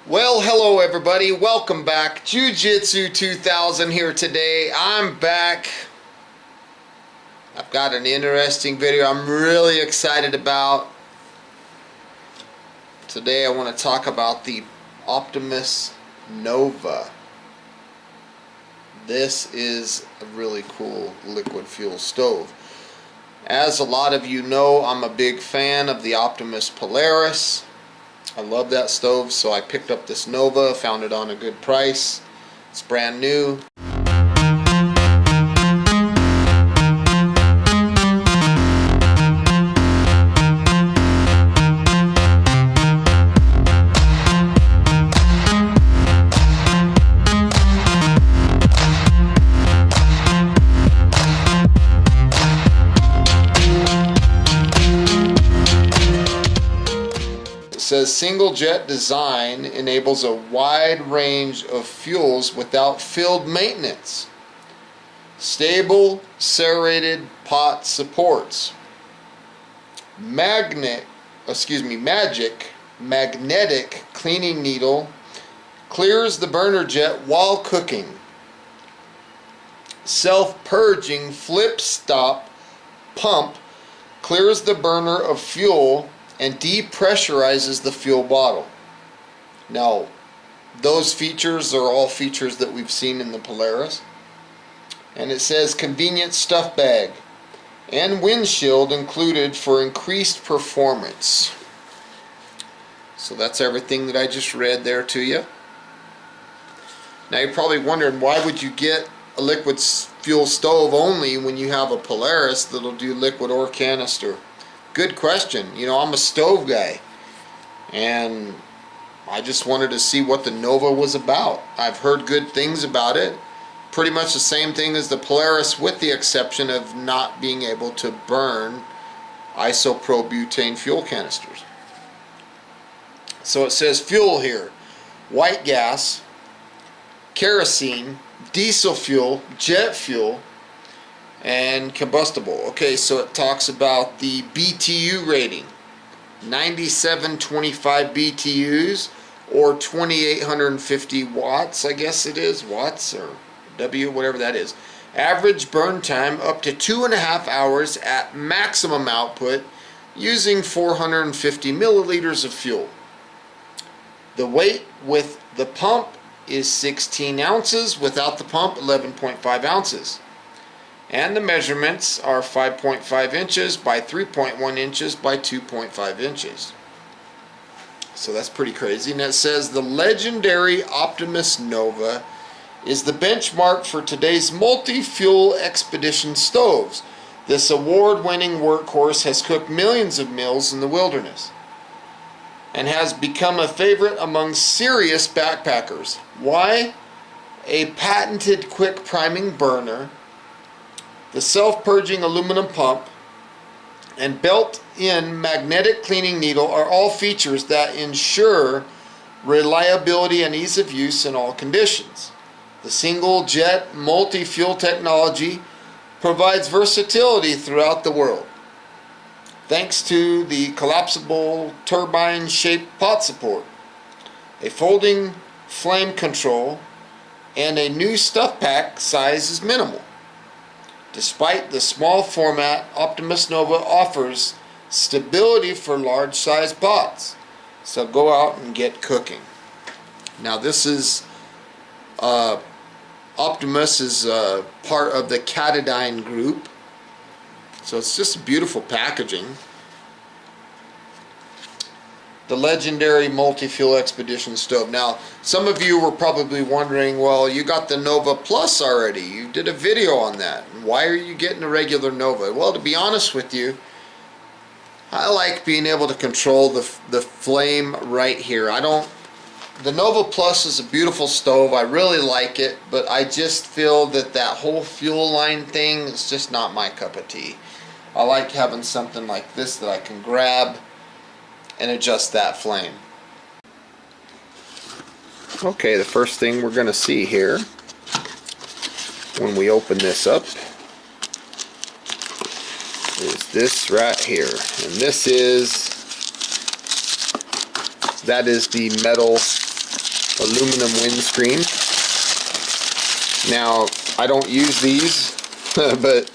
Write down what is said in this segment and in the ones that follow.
Well, hello everybody. Welcome back. Jiujitsu2000 here today. I'm back. I've got an interesting video I'm really excited about. Today I want to talk about the Optimus Nova. This is a really cool liquid fuel stove. As a lot of you know, I'm a big fan of the Optimus Polaris. I love that stove, so I picked up this Nova, found it on a good price. It's brand new. Says single jet design enables a wide range of fuels without field maintenance. Stable serrated pot supports. Magic magnetic cleaning needle clears the burner jet while cooking. Self-purging flip stop pump clears the burner of fuel and depressurizes the fuel bottle. Now, those features are all features that we've seen in the Polaris. And it says convenient stuff bag and windshield included for increased performance. So that's everything that I just read there to you. Now you're probably wondering, why would you get a liquid fuel stove only when you have a Polaris that'll do liquid or canister? Good question. You know, I'm a stove guy, and I just wanted to see what the Nova was about. I've heard good things about it. Pretty much the same thing as the Polaris, with the exception of not being able to burn isopropane fuel canisters. So it says fuel here: white gas, kerosene, diesel fuel, jet fuel, and combustible. Okay, so it talks about the BTU rating. 9725 BTUs, or 2850 watts, I guess it is, watts or W, whatever that is. Average burn time up to 2.5 hours at maximum output using 450 milliliters of fuel. The weight with the pump is 16 ounces, without the pump 11.5 ounces. And the measurements are 5.5 inches by 3.1 inches by 2.5 inches. So that's pretty crazy. And it says the legendary Optimus Nova is the benchmark for today's multi-fuel expedition stoves. This award-winning workhorse has cooked millions of meals in the wilderness and has become a favorite among serious backpackers. Why? A patented quick priming burner, the self-purging aluminum pump, and built-in magnetic cleaning needle are all features that ensure reliability and ease of use in all conditions. The single-jet multi-fuel technology provides versatility throughout the world, thanks to the collapsible turbine-shaped pot support, a folding flame control, and a new stuff pack size is minimal. Despite the small format, Optimus Nova offers stability for large size pots. So go out and get cooking. Now this is, Optimus is part of the Catadine group. So it's just beautiful packaging. The legendary multi-fuel expedition stove. Now, some of you were probably wondering, well, you got the Nova Plus already. You did a video on that. Why are you getting a regular Nova? Well, to be honest with you, I like being able to control the flame right here. The Nova Plus is a beautiful stove. I really like it, but I just feel that that whole fuel line thing is just not my cup of tea. I like having something like this that I can grab and adjust that flame. Okay, the first thing we're going to see here when we open this up is this right here, and that is the metal aluminum windscreen. Now, I don't use these, but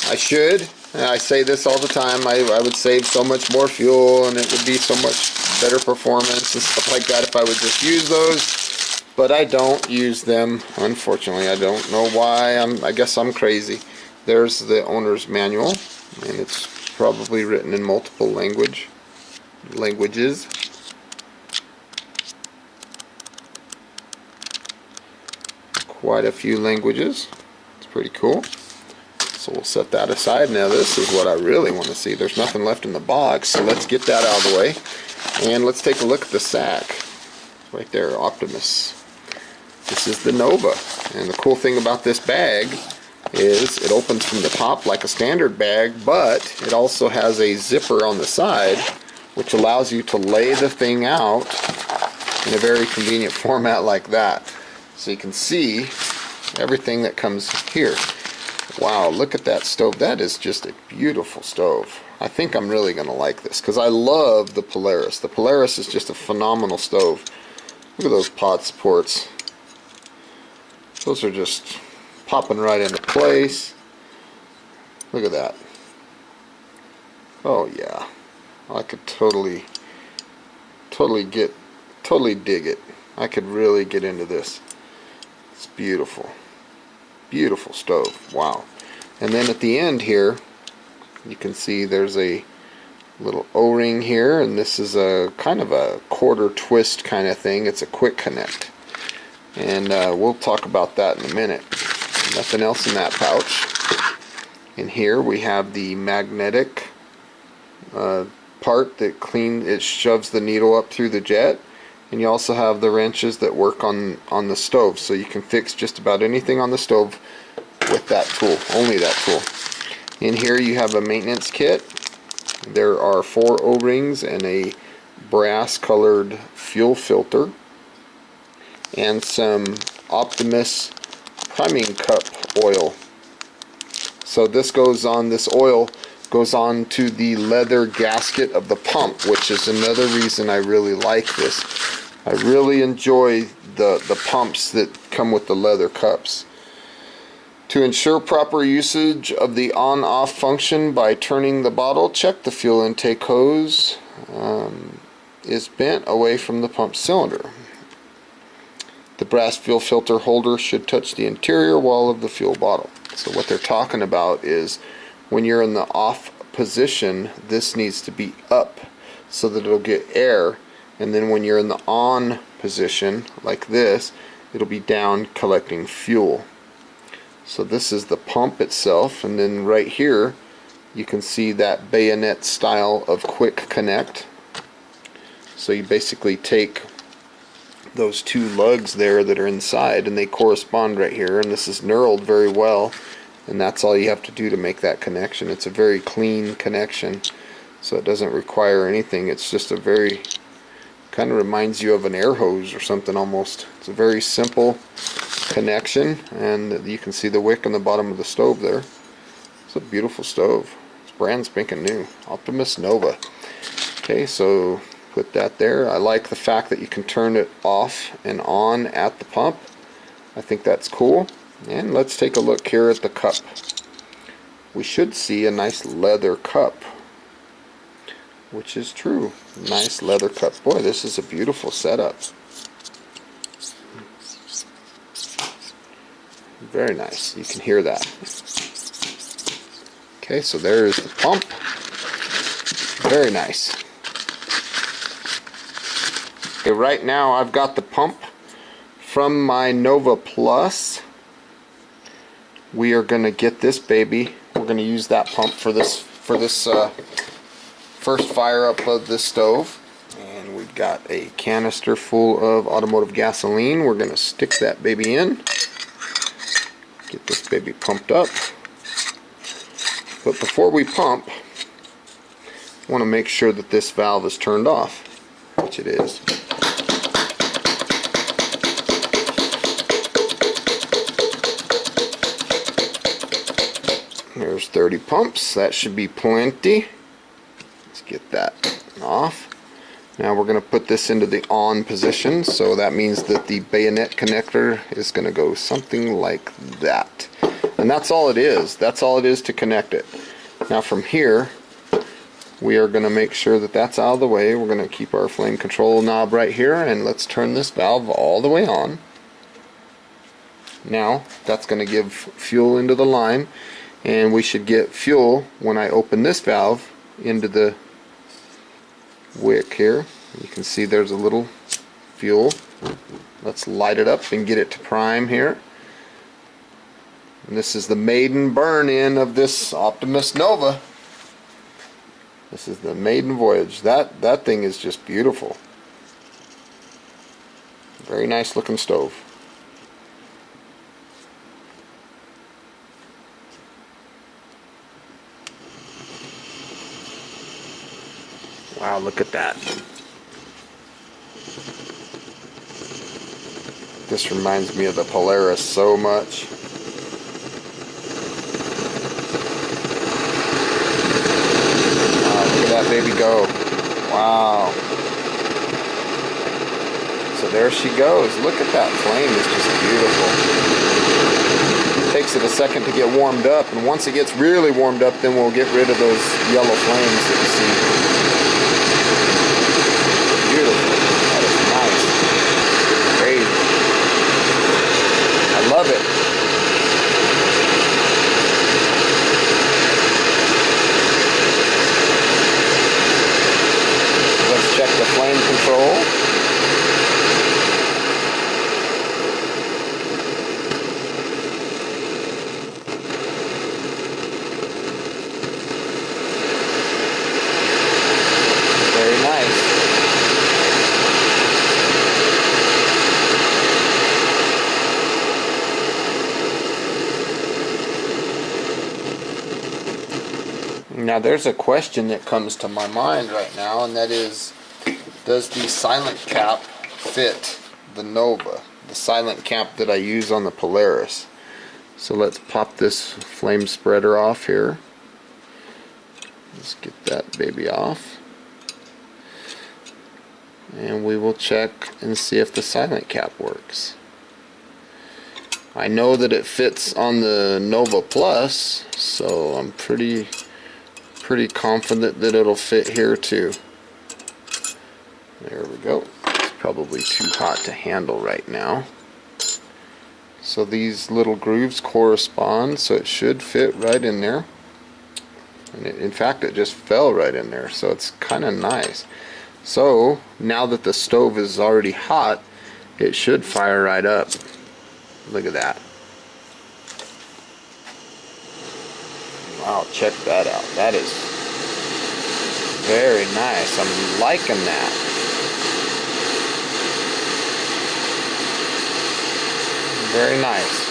I should. I say this all the time. I would save so much more fuel, and it would be so much better performance and stuff like that if I would just use those. But I don't use them, unfortunately. I don't know why. I guess I'm crazy. There's the owner's manual, and it's probably written in multiple languages. Quite a few languages. It's pretty cool. So we'll set that aside. Now this is what I really want to see. There's nothing left in the box, so let's get that out of the way. And let's take a look at the sack. Right there, Optimus. This is the Nova. And the cool thing about this bag is it opens from the top like a standard bag, but it also has a zipper on the side, which allows you to lay the thing out in a very convenient format like that. So you can see everything that comes here. Wow, look at that stove. That is just a beautiful stove. I think I'm really going to like this because I love the Polaris. The Polaris is just a phenomenal stove. Look at those pod supports. Those are just popping right into place. Look at that. Oh yeah. I could totally dig it. I could really get into this. It's beautiful. Beautiful stove. Wow. And then at the end here, you can see there's a little O-ring here, and this is a kind of a quarter twist kind of thing. It's a quick connect. And we'll talk about that in a minute. Nothing else in that pouch. In here we have the magnetic part that it shoves the needle up through the jet. And you also have the wrenches that work on the stove, so you can fix just about anything on the stove with that tool, only that tool. In here you have a maintenance kit. There are 4 O-rings and a brass colored fuel filter and some Optimus priming cup oil. So this oil goes on to the leather gasket of the pump, which is another reason I really like this. I really enjoy the pumps that come with the leather cups. To ensure proper usage of the on-off function by turning the bottle, check the fuel intake hose is bent away from the pump cylinder. The brass fuel filter holder should touch the interior wall of the fuel bottle. So what they're talking about is when you're in the off position, this needs to be up so that it'll get air, and then when you're in the on position like this, it'll be down collecting fuel. So this is the pump itself, and then right here you can see that bayonet style of quick connect. So you basically take those 2 lugs there that are inside, and they correspond right here, and this is knurled very well, and that's all you have to do to make that connection. It's a very clean connection, so it doesn't require anything. It's just a very, kind of reminds you of an air hose or something almost. It's a very simple connection, and you can see the wick on the bottom of the stove there. It's a beautiful stove. It's brand spanking new. Optimus Nova. Okay, so put that there. I like the fact that you can turn it off and on at the pump. I think that's cool. And let's take a look here at the cup. We should see a nice leather cup, which is true. Nice leather cup. Boy, this is a beautiful setup. Very nice. You can hear that. Okay, so there's the pump. Very nice. Okay, right now I've got the pump from my Nova Plus. We are going to get this baby. We're going to use that pump for this first fire up of this stove. And we've got a canister full of automotive gasoline. We're going to stick that baby in. Get this baby pumped up. But before we pump, I want to make sure that this valve is turned off, which it is. There's 30 pumps. That should be plenty. Let's get that off. Now we're going to put this into the on position, so that means that the bayonet connector is going to go something like that. And that's all it is. That's all it is to connect it. Now from here, we are going to make sure that that's out of the way. We're going to keep our flame control knob right here, and let's turn this valve all the way on. Now that's going to give fuel into the line, and we should get fuel when I open this valve into the wick here. You can see there's a little fuel. Let's light it up and get it to prime here. And this is the maiden burn-in of this Optimus Nova. This is the maiden voyage. That thing is just beautiful. Very nice looking stove. Wow, look at that. This reminds me of the Polaris so much. Wow, look at that baby go. Wow. So there she goes. Look at that flame. It's just beautiful. It takes it a second to get warmed up, and once it gets really warmed up, then we'll get rid of those yellow flames that you see. Beautiful. That is nice. Great. I love it. Let's check the flame control. Very nice. Now there's a question that comes to my mind right now, and that is, does the silent cap fit the Nova? The silent cap that I use on the Polaris. So let's pop this flame spreader off here. Let's get that baby off. And we will check and see if the silent cap works. I know that it fits on the Nova Plus, so I'm pretty confident that it'll fit here too. There we go. It's probably too hot to handle right now. So these little grooves correspond, so it should fit right in there. And in fact, it just fell right in there, so it's kind of nice. So now that the stove is already hot, it should fire right up. Look at that. Wow, check that out. That is very nice. I'm liking that. Very nice.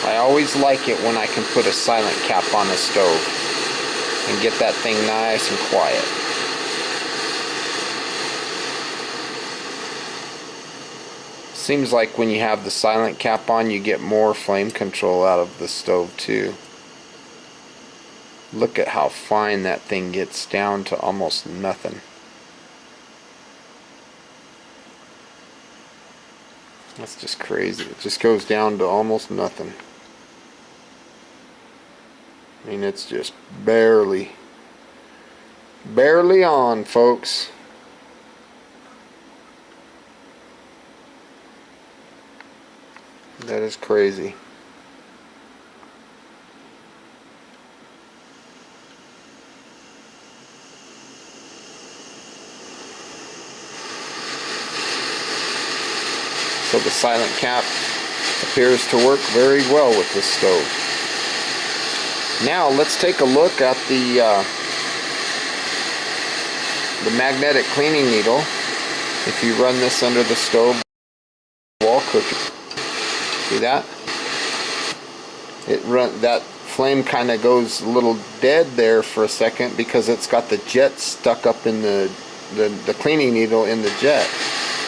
I always like it when I can put a silent cap on a stove and get that thing nice and quiet. Seems like when you have the silent cap on, you get more flame control out of the stove too. Look at how fine that thing gets down to almost nothing. That's just crazy. It just goes down to almost nothing. I mean, it's just barely on, folks. That is crazy. So the silent cap appears to work very well with this stove. Now let's take a look at the magnetic cleaning needle. If you run this under the stove wall cooking, see that? That flame kind of goes a little dead there for a second because it's got the jet stuck up in the cleaning needle in the jet.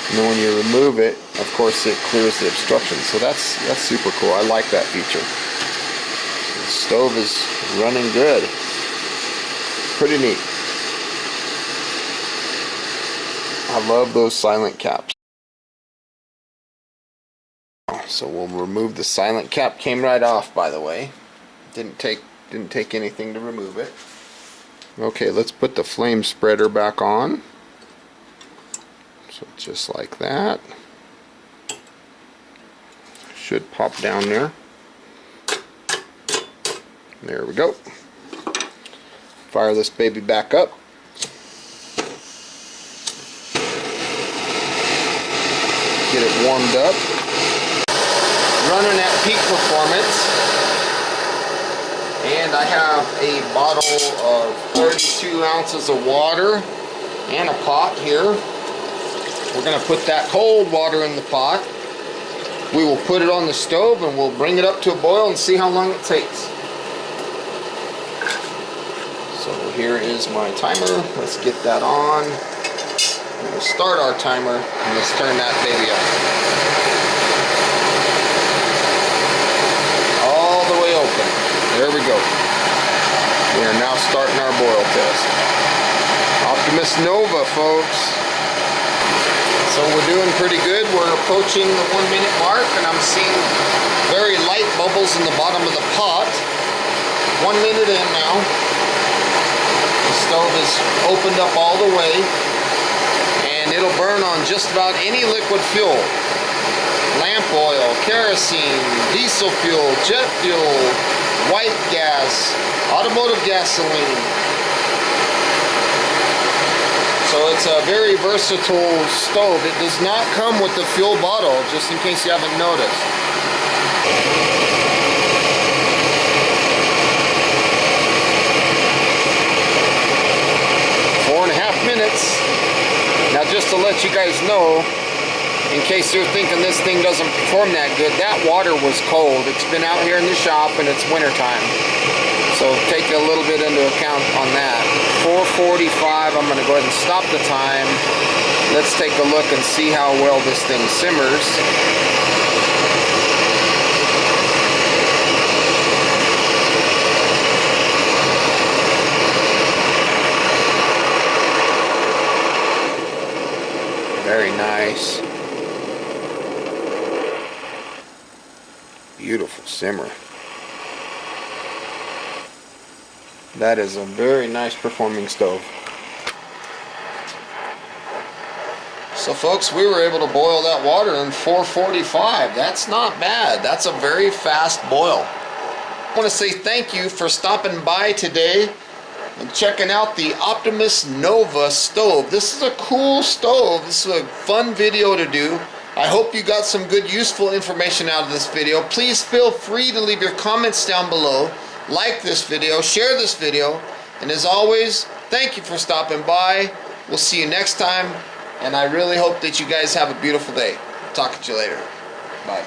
And then when you remove it, of course, it clears the obstruction. So that's super cool. I like that feature. The stove is running good. Pretty neat. I love those silent caps. So we'll remove the silent cap. Came right off, by the way. Didn't take anything to remove it. Okay, let's put the flame spreader back on. So just like that. Should pop down there. There we go. Fire this baby back up. Get it warmed up. Running at peak performance. And I have a bottle of 32 ounces of water and a pot here. We're going to put that cold water in the pot. We will put it on the stove and we'll bring it up to a boil and see how long it takes. So here is my timer. Let's get that on. We'll start our timer and let's turn that baby up. All the way open. There we go. We are now starting our boil test. Optimus Nova, folks. So we're doing pretty good. We're approaching the 1 minute mark and I'm seeing very light bubbles in the bottom of the pot. 1 minute in now. The stove is opened up all the way and it'll burn on just about any liquid fuel. Lamp oil, kerosene, diesel fuel, jet fuel, white gas, automotive gasoline. So it's a very versatile stove. It does not come with the fuel bottle, just in case you haven't noticed. 4.5 minutes. Now just to let you guys know, in case you're thinking this thing doesn't perform that good, that water was cold. It's been out here in the shop and it's winter time. So take a little bit into account on that. 4:45, I'm going to go ahead and stop the time. Let's take a look and see how well this thing simmers. Very nice. Beautiful simmer. That is a very nice performing stove. So folks, we were able to boil that water in 4:45. That's not bad. That's a very fast boil. I want to say thank you for stopping by today and checking out the Optimus Nova stove. This is a cool stove. This is a fun video to do. I hope you got some good useful information out of this video. Please feel free to leave your comments down below. Like this video, share this video, and as always, thank you for stopping by. We'll see you next time, and I really hope that you guys have a beautiful day. Talk to you later. Bye.